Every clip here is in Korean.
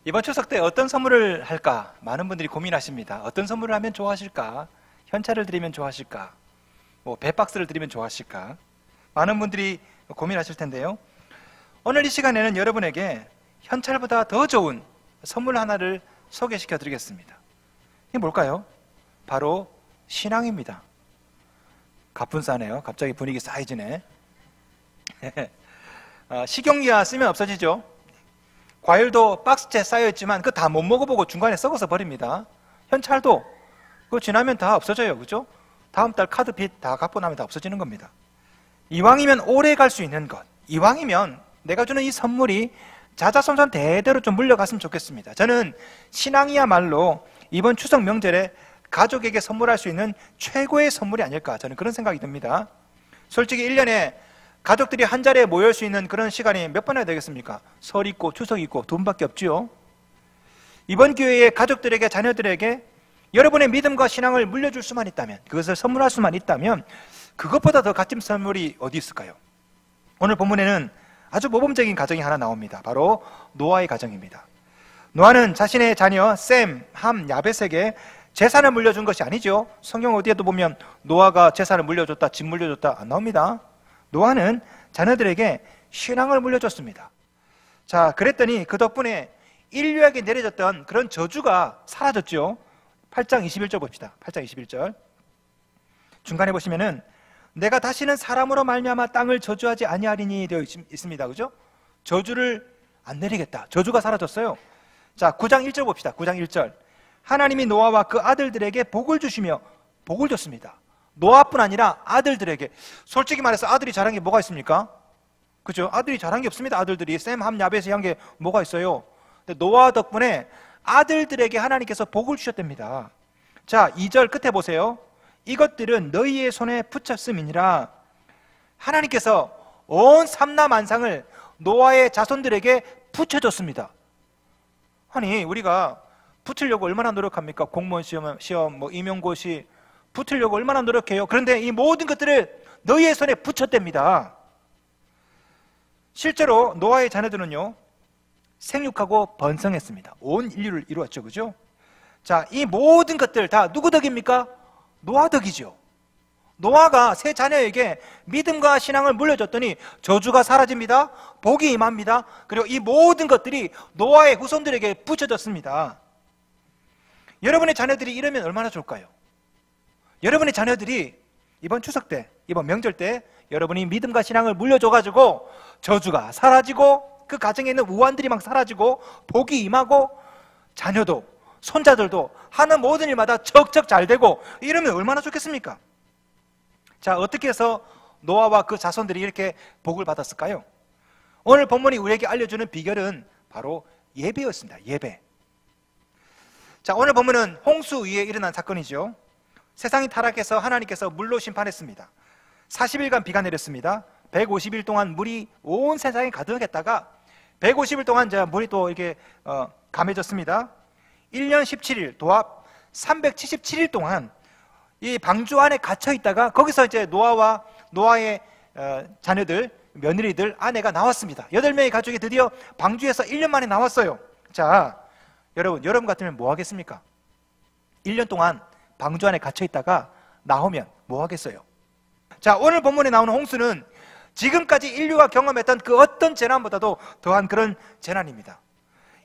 이번 추석 때 어떤 선물을 할까? 많은 분들이 고민하십니다. 어떤 선물을 하면 좋아하실까? 현찰을 드리면 좋아하실까? 배박스를 드리면 좋아하실까? 많은 분들이 고민하실 텐데요. 오늘 이 시간에는 여러분에게 현찰보다 더 좋은 선물 하나를 소개시켜 드리겠습니다. 이게 뭘까요? 바로 신앙입니다. 갑분싸네요. 갑자기 분위기 싸해지네. 식용유야 쓰면 없어지죠. 과일도 박스째 쌓여있지만 그거 다 못 먹어보고 중간에 썩어서 버립니다. 현찰도 그거 지나면 다 없어져요. 그죠? 다음 달 카드 빚 다 갚고 나면 다 없어지는 겁니다. 이왕이면 오래 갈 수 있는 것, 이왕이면 내가 주는 이 선물이 자자손손 대대로 좀 물려갔으면 좋겠습니다. 저는 신앙이야말로 이번 추석 명절에 가족에게 선물할 수 있는 최고의 선물이 아닐까, 저는 그런 생각이 듭니다. 솔직히 1년에 가족들이 한 자리에 모일 수 있는 그런 시간이 몇 번 해야 되겠습니까? 설 있고 추석 있고 두 번밖에 없지요. 이번 기회에 가족들에게, 자녀들에게 여러분의 믿음과 신앙을 물려줄 수만 있다면, 그것을 선물할 수만 있다면 그것보다 더 값진 선물이 어디 있을까요? 오늘 본문에는 아주 모범적인 가정이 하나 나옵니다. 바로 노아의 가정입니다. 노아는 자신의 자녀 셈, 함, 야벳에게 재산을 물려준 것이 아니죠. 성경 어디에도 보면 노아가 재산을 물려줬다, 집 물려줬다 안 나옵니다. 노아는 자녀들에게 신앙을 물려줬습니다. 자, 그랬더니 그 덕분에 인류에게 내려졌던 그런 저주가 사라졌죠. 8장 21절 봅시다. 8장 21절 중간에 보시면은 내가 다시는 사람으로 말미암아 땅을 저주하지 아니하리니 되어 있습니다. 그죠? 저주를 안 내리겠다. 저주가 사라졌어요. 자, 9장 1절 봅시다. 9장 1절 하나님이 노아와 그 아들들에게 복을 주시며 복을 줬습니다. 노아뿐 아니라 아들들에게. 솔직히 말해서 아들이 잘한 게 뭐가 있습니까? 그죠? 아들이 잘한 게 없습니다. 아들들이 셈, 함, 야벳이 한 게 뭐가 있어요? 근데 노아 덕분에 아들들에게 하나님께서 복을 주셨답니다. 자, 2절 끝에 보세요. 이것들은 너희의 손에 붙였음이니라. 하나님께서 온 삼라 만상을 노아의 자손들에게 붙여줬습니다. 아니, 우리가 붙으려고 얼마나 노력합니까? 공무원 시험, 임용고시 붙으려고 얼마나 노력해요. 그런데 이 모든 것들을 너희의 손에 붙였답니다. 실제로 노아의 자녀들은요, 생육하고 번성했습니다. 온 인류를 이루었죠. 그죠? 자, 이 모든 것들 다 누구 덕입니까? 노아 덕이죠. 노아가 세 자녀에게 믿음과 신앙을 물려줬더니 저주가 사라집니다. 복이 임합니다. 그리고 이 모든 것들이 노아의 후손들에게 붙여졌습니다. 여러분의 자녀들이 이러면 얼마나 좋을까요? 여러분의 자녀들이 이번 추석 때, 이번 명절 때 여러분이 믿음과 신앙을 물려줘가지고 저주가 사라지고 그 가정에 있는 우환들이 막 사라지고 복이 임하고 자녀도 손자들도 하는 모든 일마다 척척 잘 되고 이러면 얼마나 좋겠습니까? 자, 어떻게 해서 노아와 그 자손들이 이렇게 복을 받았을까요? 오늘 본문이 우리에게 알려주는 비결은 바로 예배였습니다. 예배. 자, 오늘 본문은 홍수 위에 일어난 사건이죠. 세상이 타락해서 하나님께서 물로 심판했습니다. 40일간 비가 내렸습니다. 150일 동안 물이 온 세상에 가득했다가 150일 동안 물이 또 이렇게 감해졌습니다. 1년 17일 도합 377일 동안 이 방주 안에 갇혀 있다가 거기서 이제 노아와 노아의 자녀들, 며느리들, 아내가 나왔습니다. 8명의 가족이 드디어 방주에서 1년 만에 나왔어요. 자, 여러분 같으면 뭐 하겠습니까? 1년 동안 방주 안에 갇혀 있다가 나오면 뭐 하겠어요? 자, 오늘 본문에 나오는 홍수는 지금까지 인류가 경험했던 그 어떤 재난보다도 더한 그런 재난입니다.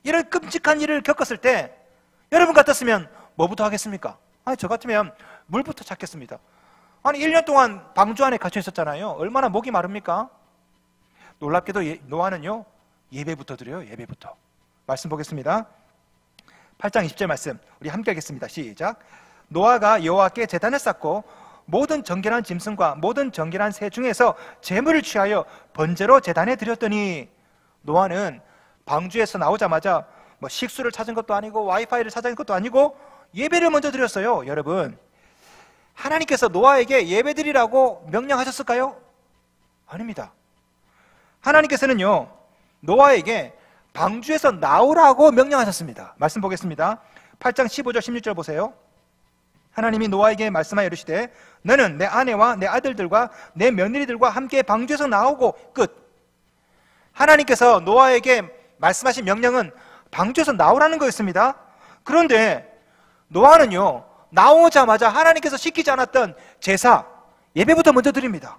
이런 끔찍한 일을 겪었을 때 여러분 같았으면 뭐부터 하겠습니까? 아니, 저 같으면 물부터 찾겠습니다. 아니, 1년 동안 방주 안에 갇혀 있었잖아요. 얼마나 목이 마릅니까? 놀랍게도 노아는요, 예배부터 드려요. 예배부터. 말씀 보겠습니다. 8장 20절 말씀 우리 함께 하겠습니다. 시작. 노아가 여호와께 제단을 쌓고 모든 정결한 짐승과 모든 정결한 새 중에서 제물을 취하여 번제로 제단에 드렸더니, 노아는 방주에서 나오자마자 뭐 식수를 찾은 것도 아니고 와이파이를 찾은 것도 아니고 예배를 먼저 드렸어요. 여러분, 하나님께서 노아에게 예배드리라고 명령하셨을까요? 아닙니다. 하나님께서는요, 노아에게 방주에서 나오라고 명령하셨습니다. 말씀 보겠습니다. 8장 15절 16절 보세요. 하나님이 노아에게 말씀하여 이르시되 너는 내 아내와 내 아들들과 내 며느리들과 함께 방주에서 나오고 끝. 하나님께서 노아에게 말씀하신 명령은 방주에서 나오라는 거였습니다. 그런데 노아는요, 나오자마자 하나님께서 시키지 않았던 제사, 예배부터 먼저 드립니다.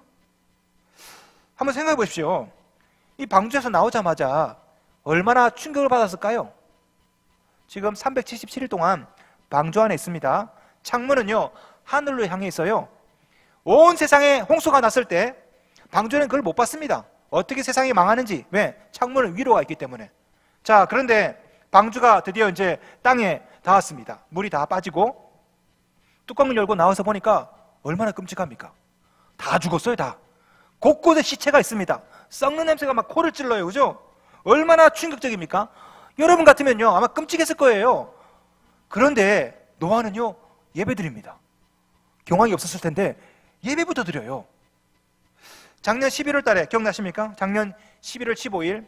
한번 생각해 보십시오. 이 방주에서 나오자마자 얼마나 충격을 받았을까요? 지금 377일 동안 방주 안에 있습니다. 창문은요, 하늘로 향해 있어요. 온 세상에 홍수가 났을 때 방주는 그걸 못 봤습니다. 어떻게 세상이 망하는지. 왜? 창문은 위로가 있기 때문에. 자, 그런데 방주가 드디어 이제 땅에 닿았습니다. 물이 다 빠지고 뚜껑을 열고 나와서 보니까 얼마나 끔찍합니까? 다 죽었어요, 다. 곳곳에 시체가 있습니다. 썩는 냄새가 막 코를 찔러요, 그죠? 얼마나 충격적입니까? 여러분 같으면요, 아마 끔찍했을 거예요. 그런데 노아는요, 예배드립니다. 경황이 없었을 텐데 예배부터 드려요. 작년 11월 달에 기억나십니까? 작년 11월 15일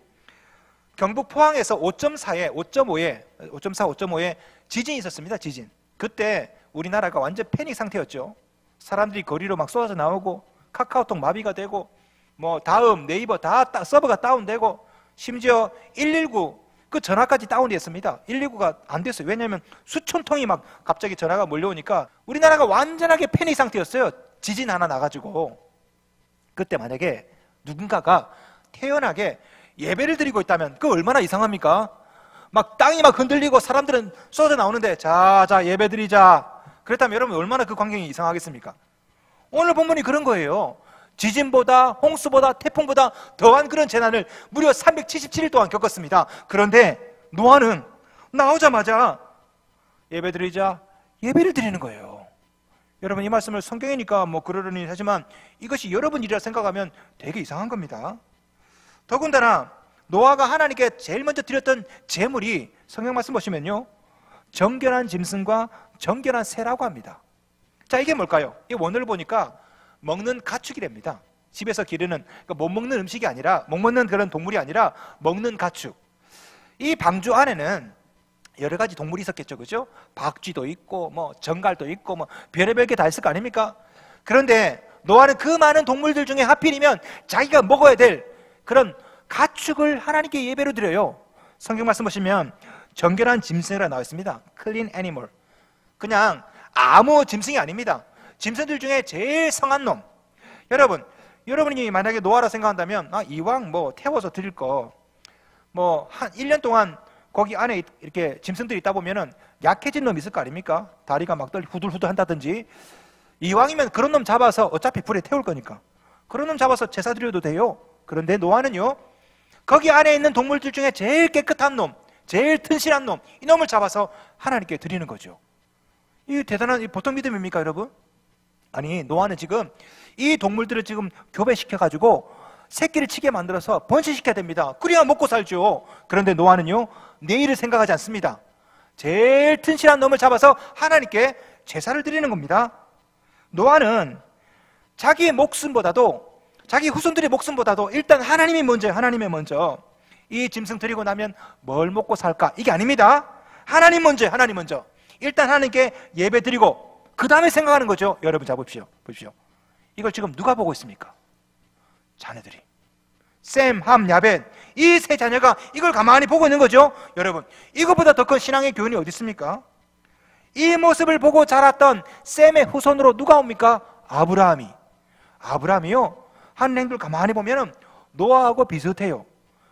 경북 포항에서 5.4, 5.5에 지진이 있었습니다. 지진. 그때 우리나라가 완전 패닉 상태였죠. 사람들이 거리로 막 쏟아져 나오고 카카오톡 마비가 되고 뭐 다음, 네이버 다 서버가 다운되고 심지어 119 그 전화까지 다운됐습니다. 119가 안 됐어요. 왜냐하면 수천 통이 막 갑자기 전화가 몰려오니까 우리나라가 완전하게 패닉 상태였어요. 지진 하나 나가지고. 그때 만약에 누군가가 태연하게 예배를 드리고 있다면 그거 얼마나 이상합니까? 막 땅이 막 흔들리고 사람들은 쏟아져 나오는데 자 예배 드리자. 그렇다면 여러분 얼마나 그 광경이 이상하겠습니까? 오늘 본문이 그런 거예요. 지진보다 홍수보다 태풍보다 더한 그런 재난을 무려 377일 동안 겪었습니다. 그런데 노아는 나오자마자 예배드리자, 예배를 드리는 거예요. 여러분 이 말씀을 성경이니까 뭐 그러려니 하지만 이것이 여러분 일이라 생각하면 되게 이상한 겁니다. 더군다나 노아가 하나님께 제일 먼저 드렸던 제물이 성경 말씀 보시면요, 정결한 짐승과 정결한 새라고 합니다. 자, 이게 뭘까요? 이 원어를 보니까 먹는 가축이랍니다. 집에서 기르는, 그러니까 못 먹는 음식이 아니라, 못 먹는 그런 동물이 아니라 먹는 가축. 이 방주 안에는 여러 가지 동물이 있었겠죠, 그죠? 박쥐도 있고 뭐 정갈도 있고 뭐 별의별 게 다 있을 거 아닙니까? 그런데 노아는 그 많은 동물들 중에 하필이면 자기가 먹어야 될 그런 가축을 하나님께 예배로 드려요. 성경 말씀 보시면 정결한 짐승이라 나와 있습니다. clean animal. 그냥 아무 짐승이 아닙니다. 짐승들 중에 제일 성한 놈. 여러분이 만약에 노아라 생각한다면 이왕 뭐 태워서 드릴 거 뭐 한 1년 동안 거기 안에 이렇게 짐승들이 있다 보면은 약해진 놈 있을 거 아닙니까? 다리가 막 후들후들 한다든지. 이왕이면 그런 놈 잡아서 어차피 불에 태울 거니까 그런 놈 잡아서 제사 드려도 돼요. 그런데 노아는요, 거기 안에 있는 동물들 중에 제일 깨끗한 놈, 제일 튼실한 놈, 이 놈을 잡아서 하나님께 드리는 거죠. 이 대단한, 보통 믿음입니까, 여러분? 아니, 노아는 지금 이 동물들을 지금 교배시켜가지고 새끼를 치게 만들어서 번식시켜야 됩니다. 그래야 먹고 살죠. 그런데 노아는요, 내일을 생각하지 않습니다. 제일 튼실한 놈을 잡아서 하나님께 제사를 드리는 겁니다. 노아는 자기의 목숨보다도, 자기 후손들의 목숨보다도 일단 하나님이 먼저예요. 하나님이 먼저. 이 짐승 드리고 나면 뭘 먹고 살까? 이게 아닙니다. 하나님 먼저예요. 하나님 먼저. 일단 하나님께 예배 드리고 그 다음에 생각하는 거죠. 여러분 자 보십시오. 이걸 지금 누가 보고 있습니까? 자녀들이. 셈, 함, 야벳, 이 세 자녀가 이걸 가만히 보고 있는 거죠. 여러분, 이것보다 더 큰 신앙의 교훈이 어디 있습니까? 이 모습을 보고 자랐던 셈의 후손으로 누가 옵니까? 아브라함이요, 하는 행동을 가만히 보면 노아하고 비슷해요.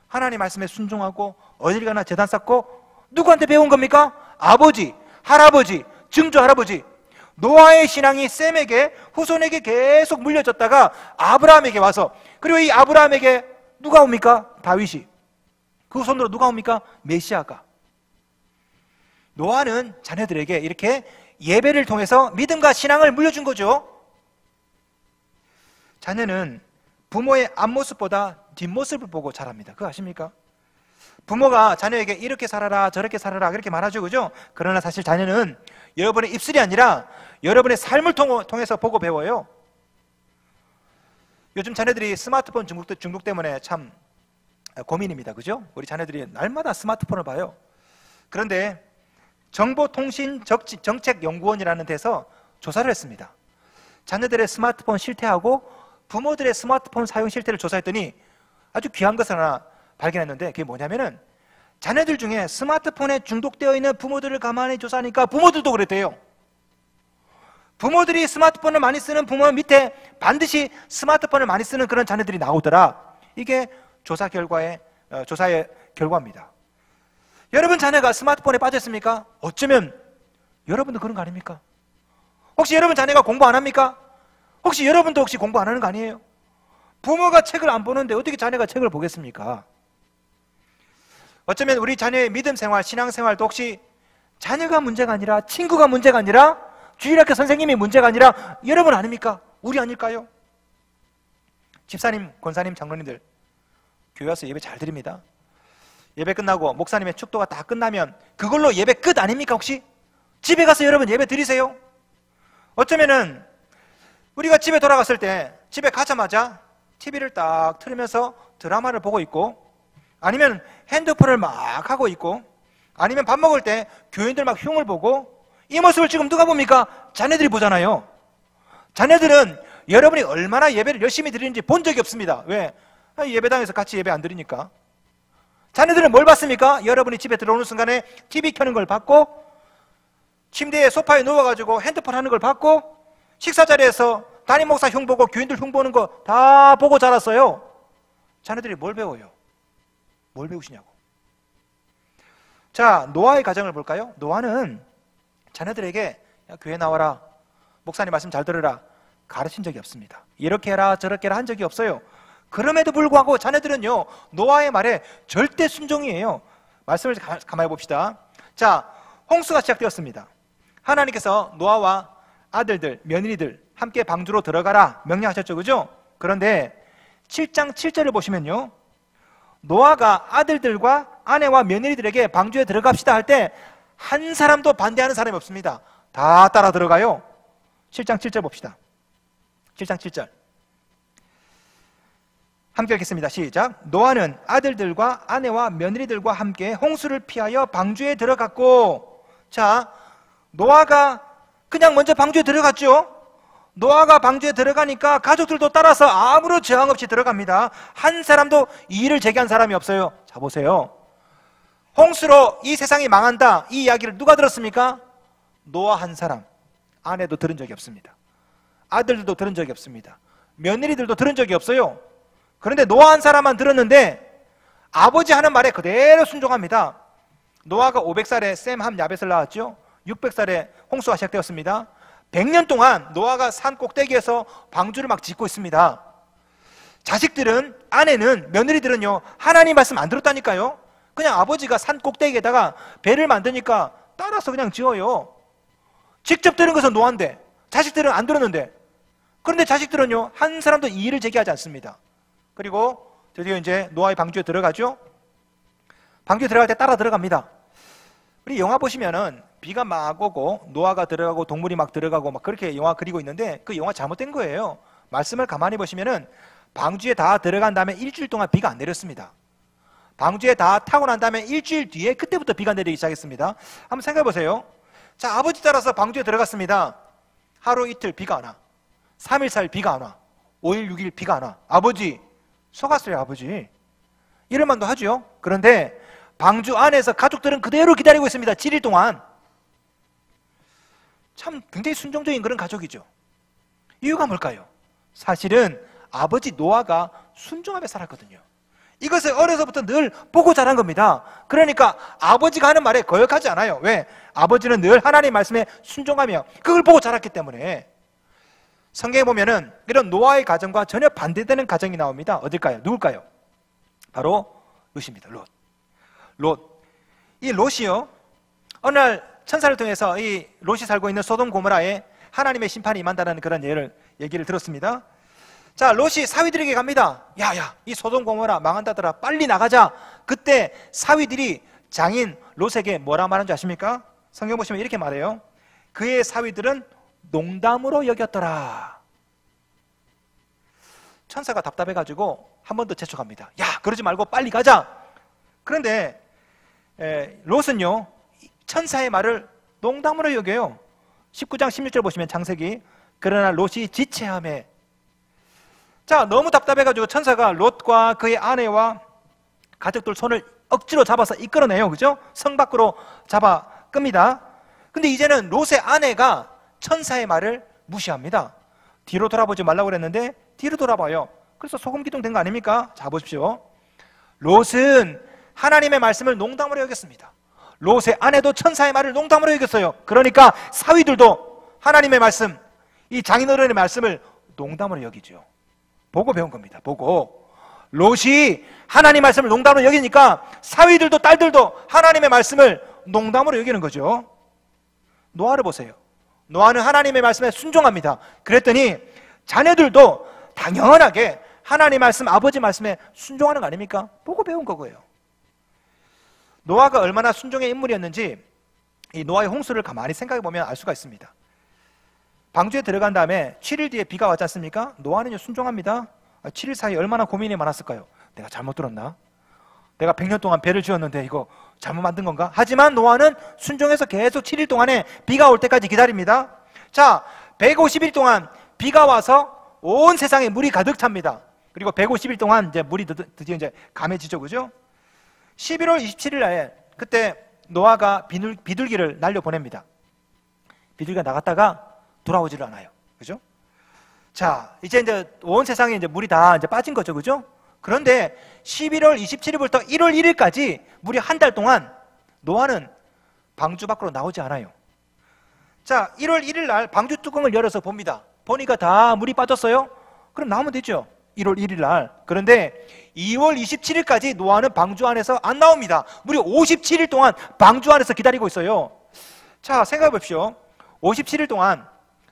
하나님 말씀에 순종하고 어딜 가나 제단 쌓고. 누구한테 배운 겁니까? 아버지, 할아버지, 증조 할아버지. 노아의 신앙이 셈에게, 후손에게 계속 물려졌다가 아브라함에게 와서, 그리고 이 아브라함에게 누가 옵니까? 다윗이. 그 후손으로 누가 옵니까? 메시아가. 노아는 자녀들에게 이렇게 예배를 통해서 믿음과 신앙을 물려준 거죠. 자녀는 부모의 앞모습보다 뒷모습을 보고 자랍니다. 그거 아십니까? 부모가 자녀에게 이렇게 살아라 저렇게 살아라 그렇게 말하죠, 그죠? 그러나 사실 자녀는 여러분의 입술이 아니라 여러분의 삶을 통해서 보고 배워요. 요즘 자녀들이 스마트폰 중독 때문에 참 고민입니다, 그죠? 우리 자녀들이 날마다 스마트폰을 봐요. 그런데 정보통신정책연구원이라는 데서 조사를 했습니다. 자녀들의 스마트폰 실태하고 부모들의 스마트폰 사용 실태를 조사했더니 아주 귀한 것을 하나 발견했는데, 그게 뭐냐면은 자녀들 중에 스마트폰에 중독되어 있는 부모들을 가만히 조사하니까 부모들도 그랬대요. 부모들이 스마트폰을 많이 쓰는 부모 밑에 반드시 스마트폰을 많이 쓰는 그런 자녀들이 나오더라. 이게 조사의 결과입니다. 여러분 자녀가 스마트폰에 빠졌습니까? 어쩌면 여러분도 그런 거 아닙니까? 혹시 여러분 자녀가 공부 안 합니까? 혹시 여러분도 혹시 공부 안 하는 거 아니에요? 부모가 책을 안 보는데 어떻게 자녀가 책을 보겠습니까? 어쩌면 우리 자녀의 믿음 생활, 신앙 생활도 혹시 자녀가 문제가 아니라, 친구가 문제가 아니라, 주일학교 선생님이 문제가 아니라 여러분 아닙니까? 우리 아닐까요? 집사님, 권사님, 장로님들 교회 와서 예배 잘 드립니다. 예배 끝나고 목사님의 축도가 다 끝나면 그걸로 예배 끝 아닙니까 혹시? 집에 가서 여러분 예배 드리세요. 어쩌면은 우리가 집에 돌아갔을 때 집에 가자마자 TV를 딱 틀으면서 드라마를 보고 있고, 아니면 핸드폰을 막 하고 있고, 아니면 밥 먹을 때 교인들 막 흉을 보고, 이 모습을 지금 누가 봅니까? 자녀들이 보잖아요. 자녀들은 여러분이 얼마나 예배를 열심히 드리는지 본 적이 없습니다. 왜? 예배당에서 같이 예배 안 드리니까. 자녀들은 뭘 봤습니까? 여러분이 집에 들어오는 순간에 TV 켜는 걸 봤고, 침대에 소파에 누워가지고 핸드폰 하는 걸 봤고, 식사 자리에서 담임 목사 흉 보고 교인들 흉 보는 거 다 보고 자랐어요. 자녀들이 뭘 배워요? 뭘 배우시냐고. 자, 노아의 가정을 볼까요? 노아는 자녀들에게 야, 교회 나와라, 목사님 말씀 잘 들으라 가르친 적이 없습니다. 이렇게 해라 저렇게 해라 한 적이 없어요. 그럼에도 불구하고 자녀들은요, 노아의 말에 절대 순종이에요. 말씀을 가만히 봅시다. 자, 홍수가 시작되었습니다. 하나님께서 노아와 아들들, 며느리들 함께 방주로 들어가라 명령하셨죠, 그죠? 그런데 7장 7절을 보시면요, 노아가 아들들과 아내와 며느리들에게 방주에 들어갑시다 할 때 한 사람도 반대하는 사람이 없습니다. 다 따라 들어가요. 7장 7절 봅시다. 7장 7절 함께 읽겠습니다. 시작. 노아는 아들들과 아내와 며느리들과 함께 홍수를 피하여 방주에 들어갔고, 자, 노아가 그냥 먼저 방주에 들어갔죠. 노아가 방주에 들어가니까 가족들도 따라서 아무런 저항 없이 들어갑니다. 한 사람도 이의를 제기한 사람이 없어요. 자, 보세요. 홍수로 이 세상이 망한다, 이 이야기를 누가 들었습니까? 노아 한 사람. 아내도 들은 적이 없습니다. 아들들도 들은 적이 없습니다. 며느리들도 들은 적이 없어요. 그런데 노아 한 사람만 들었는데 아버지 하는 말에 그대로 순종합니다. 노아가 500살에 셈, 함, 야벳을 낳았죠. 600살에 홍수가 시작되었습니다. 100년 동안 노아가 산 꼭대기에서 방주를 막 짓고 있습니다. 자식들은, 아내는, 며느리들은요, 하나님 말씀 안 들었다니까요. 그냥 아버지가 산 꼭대기에다가 배를 만드니까 따라서 그냥 지어요. 직접 들은 것은 노아인데 자식들은 안 들었는데, 그런데 자식들은요, 한 사람도 이의를 제기하지 않습니다. 그리고 드디어 이제 노아의 방주에 들어가죠. 방주에 들어갈 때 따라 들어갑니다. 우리 영화 보시면은 비가 막 오고 노아가 들어가고 동물이 막 들어가고 막 그렇게 영화 그리고 있는데, 그 영화 잘못된 거예요. 말씀을 가만히 보시면은 방주에 다 들어간 다음에 일주일 동안 비가 안 내렸습니다. 방주에 다 타고 난 다음에 일주일 뒤에 그때부터 비가 내리기 시작했습니다. 한번 생각해 보세요. 자, 아버지 따라서 방주에 들어갔습니다. 하루 이틀 비가 안 와. 3일 4일 비가 안 와. 5일 6일 비가 안 와. 아버지 속았어요. 아버지 이럴 만도 하죠. 그런데 방주 안에서 가족들은 그대로 기다리고 있습니다. 7일 동안. 참 굉장히 순종적인 그런 가족이죠. 이유가 뭘까요? 사실은 아버지 노아가 순종하며 살았거든요. 이것을 어려서부터 늘 보고 자란 겁니다. 그러니까 아버지가 하는 말에 거역하지 않아요. 왜? 아버지는 늘 하나님 말씀에 순종하며 그걸 보고 자랐기 때문에. 성경에 보면은 이런 노아의 가정과 전혀 반대되는 가정이 나옵니다. 어딜까요? 누굴까요? 바로 롯입니다. 롯. 이 롯이요, 어느 날 천사를 통해서 이 롯이 살고 있는 소돔 고모라에 하나님의 심판이 임한다는 그런 얘기를 들었습니다. 자, 롯이 사위들에게 갑니다. 야야, 이 소돔 고모라 망한다더라, 빨리 나가자. 그때 사위들이 장인 롯에게 뭐라 말한 줄 아십니까? 성경 보시면 이렇게 말해요. 그의 사위들은 농담으로 여겼더라. 천사가 답답해가지고 한 번 더 재촉합니다. 야, 그러지 말고 빨리 가자. 그런데 롯은요, 천사의 말을 농담으로 여겨요. 19장 16절 보시면 창세기. 그러나 롯이 지체하매. 자, 너무 답답해가지고 천사가 롯과 그의 아내와 가족들 손을 억지로 잡아서 이끌어내요. 그죠? 성 밖으로 잡아 끕니다. 근데 이제는 롯의 아내가 천사의 말을 무시합니다. 뒤로 돌아보지 말라고 그랬는데 뒤로 돌아봐요. 그래서 소금 기둥 된 거 아닙니까? 자, 보십시오. 롯은 하나님의 말씀을 농담으로 여겼습니다. 롯의 아내도 천사의 말을 농담으로 여겼어요. 그러니까 사위들도 하나님의 말씀, 이 장인어른의 말씀을 농담으로 여기죠. 보고 배운 겁니다. 보고. 롯이 하나님 말씀을 농담으로 여기니까 사위들도 딸들도 하나님의 말씀을 농담으로 여기는 거죠. 노아를 보세요. 노아는 하나님의 말씀에 순종합니다. 그랬더니 자녀들도 당연하게 하나님 말씀, 아버지 말씀에 순종하는 거 아닙니까? 보고 배운 거고요. 노아가 얼마나 순종의 인물이었는지 이 노아의 홍수를 가만히 생각해 보면 알 수가 있습니다. 방주에 들어간 다음에 7일 뒤에 비가 왔지 않습니까? 노아는요 순종합니다. 7일 사이에 얼마나 고민이 많았을까요? 내가 잘못 들었나? 내가 100년 동안 배를 지었는데 이거 잘못 만든 건가? 하지만 노아는 순종해서 계속 7일 동안에 비가 올 때까지 기다립니다. 자, 150일 동안 비가 와서 온 세상에 물이 가득 찹니다. 그리고 150일 동안 이제 물이 드디어 이제 감해지죠, 그죠? 11월 27일 날 그때 노아가 비둘기를 날려 보냅니다. 비둘기가 나갔다가 돌아오지를 않아요, 그죠? 자, 이제 온 세상에 이제 물이 다 이제 빠진 거죠, 그죠? 그런데 11월 27일부터 1월 1일까지 무려 한 달 동안 노아는 방주 밖으로 나오지 않아요. 자, 1월 1일 날 방주 뚜껑을 열어서 봅니다. 보니까 다 물이 빠졌어요. 그럼 나오면 되죠, 1월 1일 날. 그런데 2월 27일까지 노아는 방주 안에서 안 나옵니다. 무려 57일 동안 방주 안에서 기다리고 있어요. 자, 생각해 보십시오. 57일 동안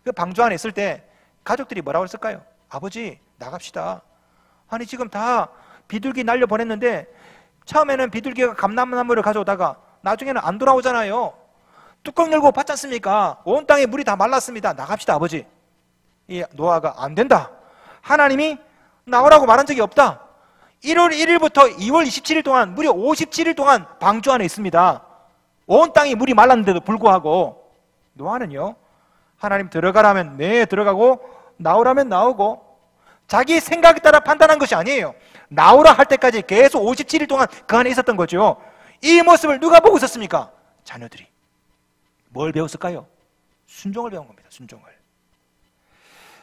그 방주 안에 있을 때 가족들이 뭐라고 했을까요? 아버지, 나갑시다. 아니, 지금 다 비둘기 날려 보냈는데 처음에는 비둘기가 감람나무를 가져오다가 나중에는 안 돌아오잖아요. 뚜껑 열고 봤지 않습니까? 온 땅에 물이 다 말랐습니다. 나갑시다, 아버지. 이 노아가 안 된다. 하나님이 나오라고 말한 적이 없다. 1월 1일부터 2월 27일 동안 무려 57일 동안 방주 안에 있습니다. 온 땅이 물이 말랐는데도 불구하고 노아는요, 하나님 들어가라면 네 들어가고 나오라면 나오고 자기 생각에 따라 판단한 것이 아니에요. 나오라 할 때까지 계속 57일 동안 그 안에 있었던 거죠. 이 모습을 누가 보고 있었습니까? 자녀들이. 뭘 배웠을까요? 순종을 배운 겁니다. 순종을.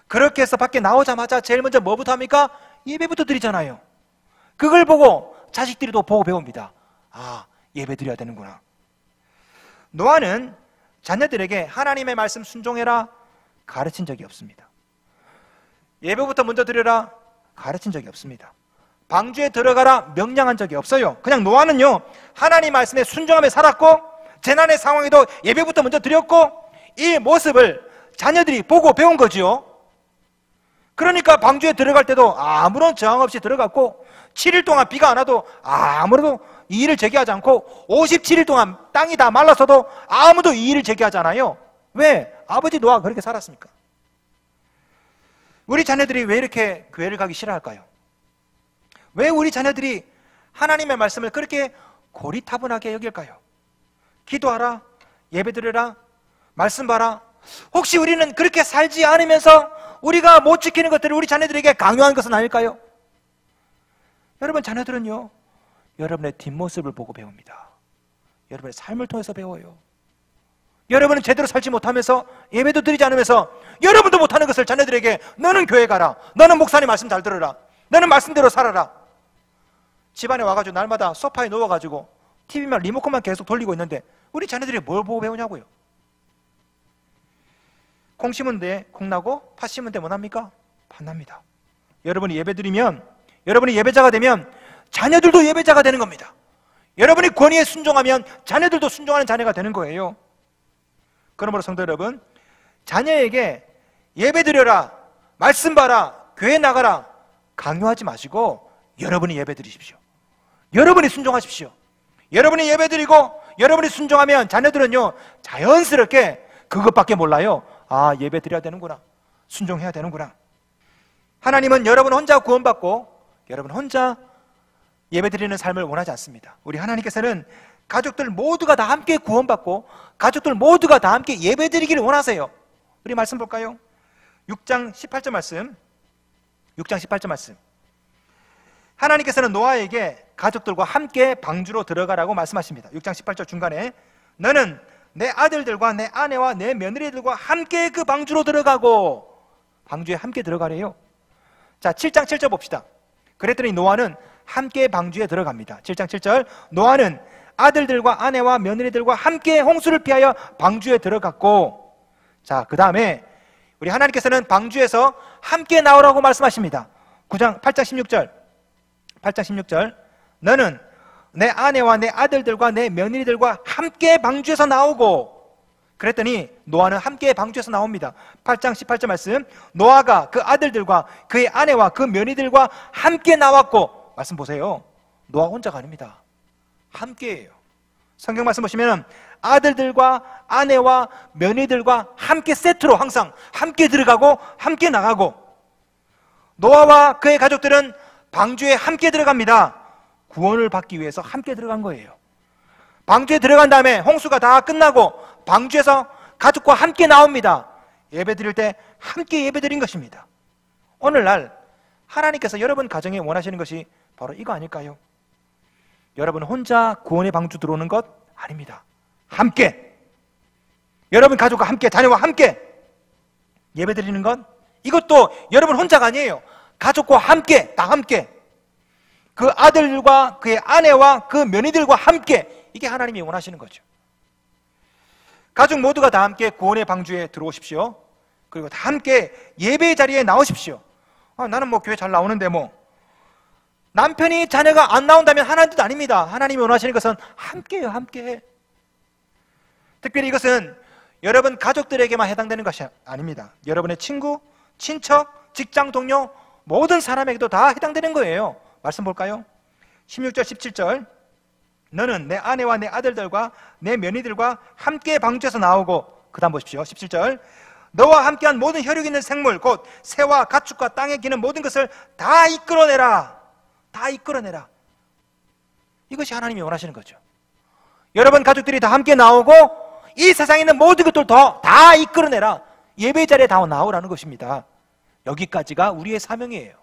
그렇게 해서 밖에 나오자마자 제일 먼저 뭐부터 합니까? 예배부터 드리잖아요. 그걸 보고 자식들이 또 보고 배웁니다. 아, 예배 드려야 되는구나. 노아는 자녀들에게 하나님의 말씀 순종해라 가르친 적이 없습니다. 예배부터 먼저 드려라 가르친 적이 없습니다. 방주에 들어가라 명령한 적이 없어요. 그냥 노아는요, 하나님 말씀에 순종하며 살았고 재난의 상황에도 예배부터 먼저 드렸고 이 모습을 자녀들이 보고 배운 거지요. 그러니까 방주에 들어갈 때도 아무런 저항 없이 들어갔고 7일 동안 비가 안 와도 아무도 이의를 제기하지 않고 57일 동안 땅이 다 말라서도 아무도 이의를 제기하지 않아요. 왜? 아버지 노아가 그렇게 살았습니까? 우리 자녀들이 왜 이렇게 교회를 가기 싫어할까요? 왜 우리 자녀들이 하나님의 말씀을 그렇게 고리타분하게 여길까요? 기도하라, 예배드려라, 말씀 봐라. 혹시 우리는 그렇게 살지 않으면서 우리가 못 지키는 것들을 우리 자녀들에게 강요한 것은 아닐까요? 여러분, 자녀들은요, 여러분의 뒷모습을 보고 배웁니다. 여러분의 삶을 통해서 배워요. 여러분은 제대로 살지 못하면서 예배도 드리지 않으면서 여러분도 못하는 것을 자녀들에게 너는 교회 가라, 너는 목사님 말씀 잘 들어라, 너는 말씀대로 살아라. 집안에 와가지고 날마다 소파에 누워가지고 TV만 리모컨만 계속 돌리고 있는데 우리 자녀들이 뭘 보고 배우냐고요. 콩 심은 데 콩 나고 팥 심은 데 뭐 납니까? 팥 납니다. 여러분이 예배 드리면, 여러분이 예배자가 되면 자녀들도 예배자가 되는 겁니다. 여러분이 권위에 순종하면 자녀들도 순종하는 자녀가 되는 거예요. 그러므로 성도 여러분, 자녀에게 예배 드려라, 말씀 봐라, 교회 나가라 강요하지 마시고 여러분이 예배 드리십시오. 여러분이 순종하십시오. 여러분이 예배 드리고 여러분이 순종하면 자녀들은요, 자연스럽게 그것밖에 몰라요. 아, 예배 드려야 되는구나, 순종해야 되는구나. 하나님은 여러분 혼자 구원받고 여러분 혼자 예배 드리는 삶을 원하지 않습니다. 우리 하나님께서는 가족들 모두가 다 함께 구원받고 가족들 모두가 다 함께 예배 드리기를 원하세요. 우리 말씀 볼까요? 6장 18절 말씀. 6장 18절 말씀. 하나님께서는 노아에게 가족들과 함께 방주로 들어가라고 말씀하십니다. 6장 18절 중간에 너는 내 아들들과 내 아내와 내 며느리들과 함께 그 방주로 들어가고, 방주에 함께 들어가래요. 자, 7장 7절 봅시다. 그랬더니 노아는 함께 방주에 들어갑니다. 7장 7절 노아는 아들들과 아내와 며느리들과 함께 홍수를 피하여 방주에 들어갔고, 자, 그 다음에 우리 하나님께서는 방주에서 함께 나오라고 말씀하십니다. 8장 16절 너는 내 아내와 내 아들들과 내 며느리들과 함께 방주에서 나오고, 그랬더니 노아는 함께 방주에서 나옵니다. 8장 18절 말씀 노아가 그 아들들과 그의 아내와 그 며느리들과 함께 나왔고, 말씀 보세요. 노아 혼자가 아닙니다. 함께예요. 성경 말씀 보시면 아들들과 아내와 며느리들과 함께 세트로 항상 함께 들어가고 함께 나가고, 노아와 그의 가족들은 방주에 함께 들어갑니다. 구원을 받기 위해서 함께 들어간 거예요. 방주에 들어간 다음에 홍수가 다 끝나고 방주에서 가족과 함께 나옵니다. 예배 드릴 때 함께 예배 드린 것입니다. 오늘날 하나님께서 여러분 가정에 원하시는 것이 바로 이거 아닐까요? 여러분 혼자 구원의 방주 들어오는 것 아닙니다. 함께, 여러분 가족과 함께, 자녀와 함께 예배 드리는 것, 이것도 여러분 혼자가 아니에요. 가족과 함께, 다 함께, 그 아들과 그의 아내와 그 며느리들과 함께, 이게 하나님이 원하시는 거죠. 가족 모두가 다 함께 구원의 방주에 들어오십시오. 그리고 다 함께 예배의 자리에 나오십시오. 나는 뭐 교회 잘 나오는데 뭐. 남편이 자녀가 안 나온다면 하나님 뜻 아닙니다. 하나님이 원하시는 것은 함께예요. 함께. 특별히 이것은 여러분 가족들에게만 해당되는 것이 아닙니다. 여러분의 친구, 친척, 직장 동료 모든 사람에게도 다 해당되는 거예요. 말씀 볼까요? 16절 17절 너는 내 아내와 내 아들들과 내 며느리들과 함께 방주에서 나오고, 그 다음 보십시오. 17절 너와 함께한 모든 혈육 있는 생물 곧 새와 가축과 땅에 기는 모든 것을 다 이끌어내라. 다 이끌어내라. 이것이 하나님이 원하시는 거죠. 여러분 가족들이 다 함께 나오고 이 세상에 있는 모든 것들 다 이끌어내라. 예배 자리에 다 나오라는 것입니다. 여기까지가 우리의 사명이에요.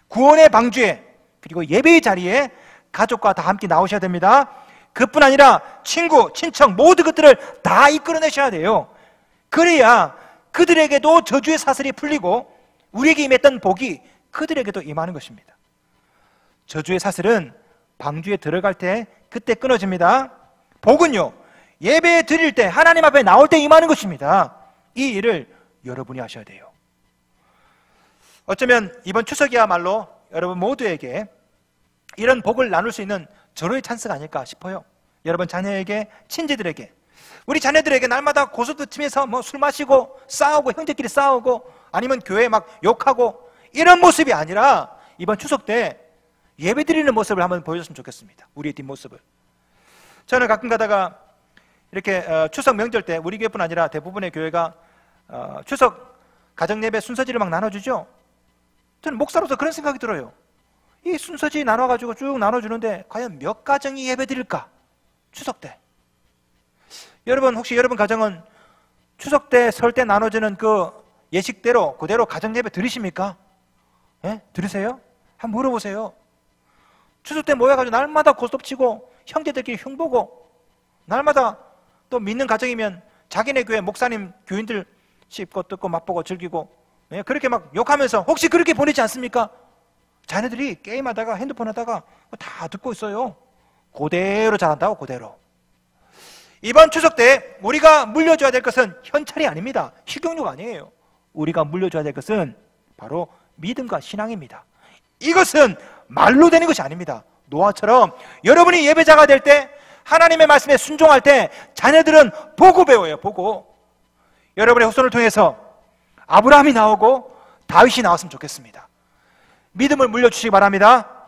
구원의 방주에, 그리고 예배의 자리에 가족과 다 함께 나오셔야 됩니다. 그뿐 아니라 친구, 친척 모든 것들을 다 이끌어내셔야 돼요. 그래야 그들에게도 저주의 사슬이 풀리고 우리에게 임했던 복이 그들에게도 임하는 것입니다. 저주의 사슬은 방주에 들어갈 때 그때 끊어집니다. 복은요, 예배 드릴 때, 하나님 앞에 나올 때 임하는 것입니다. 이 일을 여러분이 하셔야 돼요. 어쩌면 이번 추석이야말로 여러분 모두에게 이런 복을 나눌 수 있는 절호의 찬스가 아닐까 싶어요. 여러분 자녀에게, 친지들에게, 우리 자녀들에게 날마다 고소도 치면서 뭐 술 마시고 싸우고 형제끼리 싸우고 아니면 교회 막 욕하고 이런 모습이 아니라 이번 추석 때 예배 드리는 모습을 한번 보여줬으면 좋겠습니다. 우리의 뒷모습을. 저는 가끔 가다가 이렇게 추석 명절 때 우리 교회뿐 아니라 대부분의 교회가 추석 가정예배 순서지를 막 나눠주죠. 저는 목사로서 그런 생각이 들어요. 이 순서지 나눠가지고 쭉 나눠주는데 과연 몇 가정이 예배 드릴까? 추석 때. 여러분 혹시 여러분 가정은 추석 때 설 때 나눠주는 그 예식대로 그대로 가정예배 드리십니까? 예? 들으세요? 한번 물어보세요. 추석 때 모여가지고 날마다 고스톱치고 형제들끼리 흉보고 날마다 또 믿는 가정이면 자기네 교회 목사님 교인들 씹고 뜯고 맛보고 즐기고, 예? 그렇게 막 욕하면서 혹시 그렇게 보내지 않습니까? 자녀들이 게임하다가 핸드폰 하다가 다 듣고 있어요. 그대로 잘한다고. 그대로. 이번 추석 때 우리가 물려줘야 될 것은 현찰이 아닙니다. 식용유가 아니에요. 우리가 물려줘야 될 것은 바로 믿음과 신앙입니다. 이것은 말로 되는 것이 아닙니다. 노아처럼 여러분이 예배자가 될 때, 하나님의 말씀에 순종할 때 자녀들은 보고 배워요. 보고. 여러분의 후손을 통해서 아브라함이 나오고 다윗이 나왔으면 좋겠습니다. 믿음을 물려주시기 바랍니다.